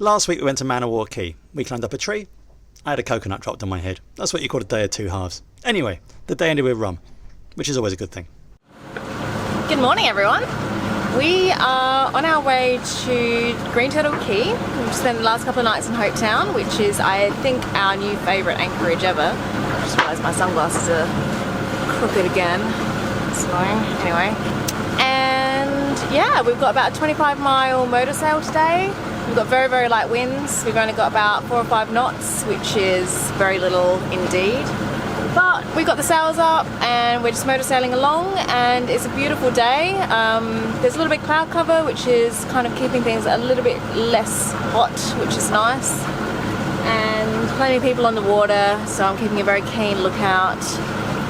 Last week we went to Manawar Cay. We climbed up a tree. I had a coconut dropped on my head. That's what you call a day of two halves. Anyway, the day ended with rum, which is always a good thing. Good morning, everyone. We are on our way to Green Turtle Cay. We've spent the last couple of nights in Hopetown, which is, I think, our new favourite anchorage ever. I just realised my sunglasses are crooked again. So, anyway. And yeah, we've got about a 25-mile motor sail today. We've got very, very light winds. We've only got about 4 or 5 knots, which is very little indeed. But we've got the sails up and we're just motor sailing along, and it's a beautiful day. There's a little bit of cloud cover, which is kind of keeping things a little bit less hot, which is nice. And plenty of people on the water, so I'm keeping a very keen lookout.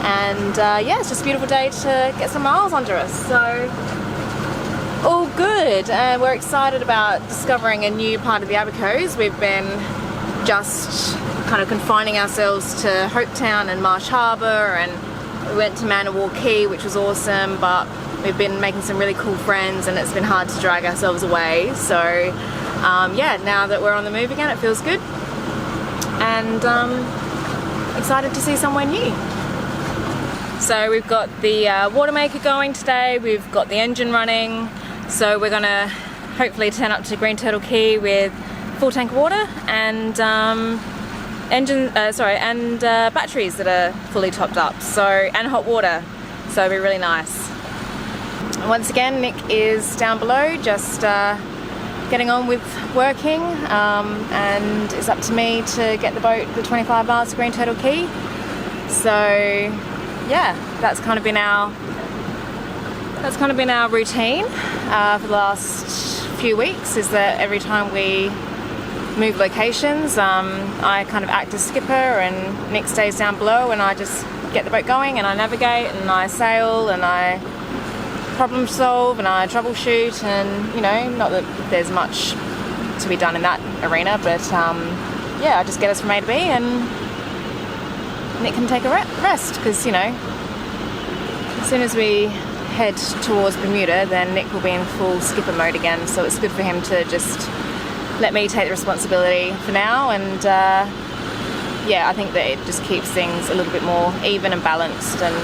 And yeah, it's just a beautiful day to get some miles under us. So all good, and we're excited about discovering a new part of the Abacos. We've been just kind of confining ourselves to Hopetown and Marsh Harbour, and we went to Manawar Cay, which was awesome, but we've been making some really cool friends and it's been hard to drag ourselves away. So yeah, now that we're on the move again, it feels good, and excited to see somewhere new. So we've got the water maker going today, we've got the engine running, so we're gonna hopefully turn up to Green Turtle Cay with full tank of water and batteries that are fully topped up, so, and hot water, so it'll be really nice. And once again, Nick is down below just getting on with working, and it's up to me to get the boat the 25 miles to Green Turtle Cay. So yeah, that's kind of been our routine for the last few weeks, is that every time we move locations, I kind of act as skipper and Nick stays down below, and I just get the boat going and I navigate and I sail and I problem solve and I troubleshoot, and you know, not that there's much to be done in that arena, but yeah, I just get us from A to B and Nick can take a rest, because you know, as soon as we head towards Bermuda, then Nick will be in full skipper mode again, so it's good for him to just let me take the responsibility for now. And yeah, I think that it just keeps things a little bit more even and balanced, and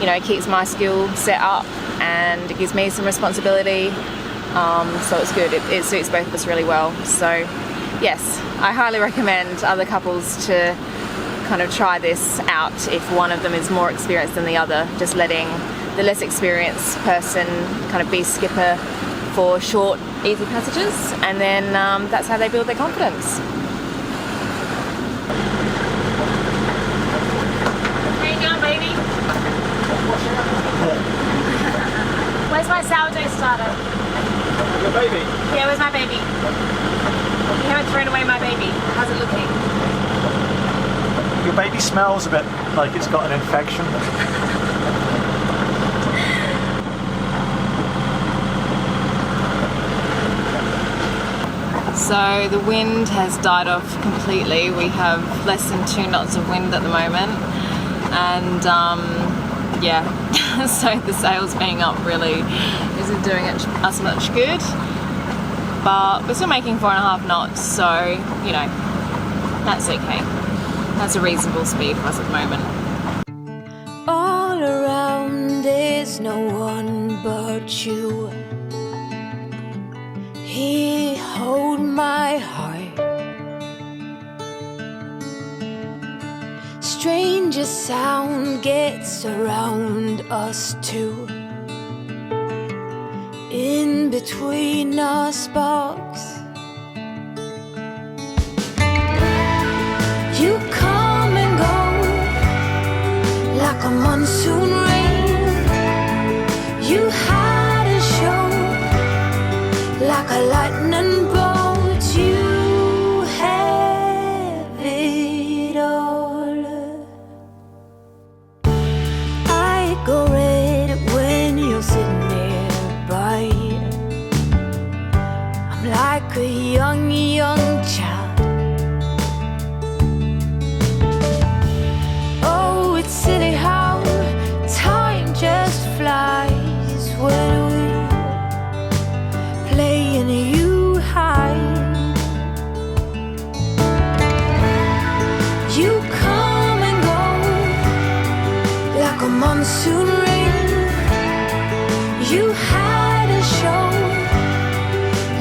you know, it keeps my skill set up and it gives me some responsibility, so it's good. It suits both of us really well. So yes, I highly recommend other couples to kind of try this out if one of them is more experienced than the other, just letting the less experienced person kind of be skipper for short, easy passages, and then that's how they build their confidence. How you going, baby? Where's my sourdough starter? Your baby? Yeah, where's my baby? You haven't thrown away my baby. How's it looking? Your baby smells a bit like it's got an infection. So the wind has died off completely. We have less than 2 knots of wind at the moment, and yeah, so the sails being up really isn't doing us much good, but we're still making 4.5 knots, so you know, that's okay. That's a reasonable speed for us at the moment. All around there's no one but you. Here, hold my heart. Stranger sound gets around us too. In between our sparks, you come and go like a monsoon rain. You had a show like a lightning bolt. You have it all. I go red when you're sitting nearby. I'm like a young child. Oh, it's silly how monsoon rain. You had a show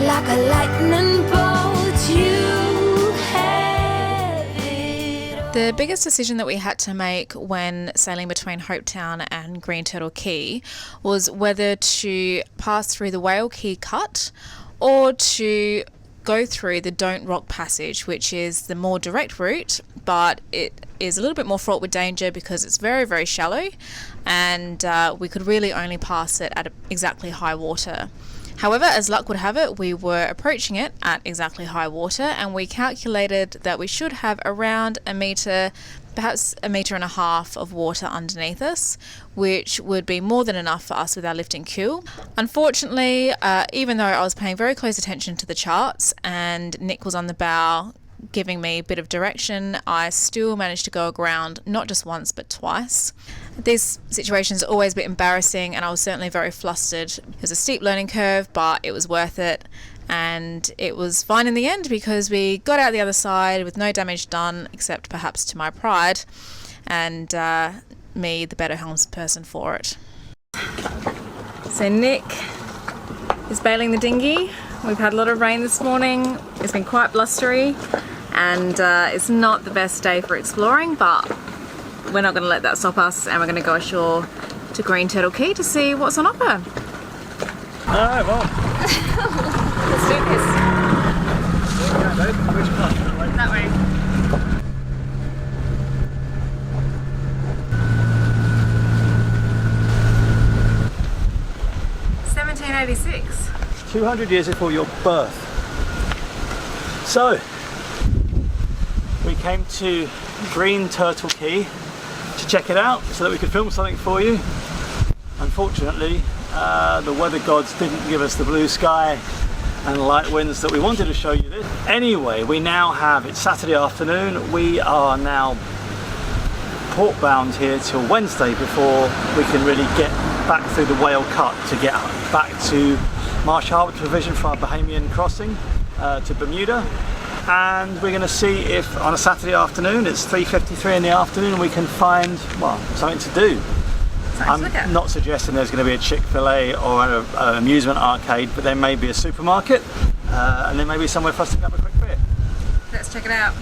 like a lightning bolt. You had it all. The biggest decision that we had to make when sailing between Hopetown and Green Turtle Cay was whether to pass through the Whale Cay Cut or to go through the Don't Rock Passage, which is the more direct route, but it is a little bit more fraught with danger because it's very, very shallow, and we could really only pass it at exactly high water. However, as luck would have it, we were approaching it at exactly high water, and we calculated that we should have around a metre, perhaps a metre and a half of water underneath us, which would be more than enough for us with our lifting keel. Unfortunately, even though I was paying very close attention to the charts and Nick was on the bow giving me a bit of direction, I still managed to go aground not just once but twice. These situations are always a bit embarrassing, and I was certainly very flustered. It was a steep learning curve, but it was worth it, and it was fine in the end because we got out the other side with no damage done, except perhaps to my pride, and me the better helmsperson for it. So Nick is bailing the dinghy. We've had a lot of rain this morning. It's been quite blustery, and it's not the best day for exploring, but we're not going to let that stop us, and we're going to go ashore to Green Turtle Cay to see what's on offer. Alright, well. Let's do this. That way. 1786. 200 years before your birth. So, we came to Green Turtle Cay to check it out so that we could film something for you. Unfortunately, the weather gods didn't give us the blue sky and light winds that we wanted to show you this. Anyway, we now have, it's Saturday afternoon, we are now port bound here till Wednesday before we can really get back through the Whale Cut to get back to Marsh Harbour to provision for our Bahamian crossing to Bermuda. And we're going to see if on a Saturday afternoon, it's 3:53 in the afternoon, we can find, well, something to do. I'm not suggesting there's going to be a Chick-fil-A or an amusement arcade, but there may be a supermarket and there may be somewhere for us to grab a quick bit. Let's check it out.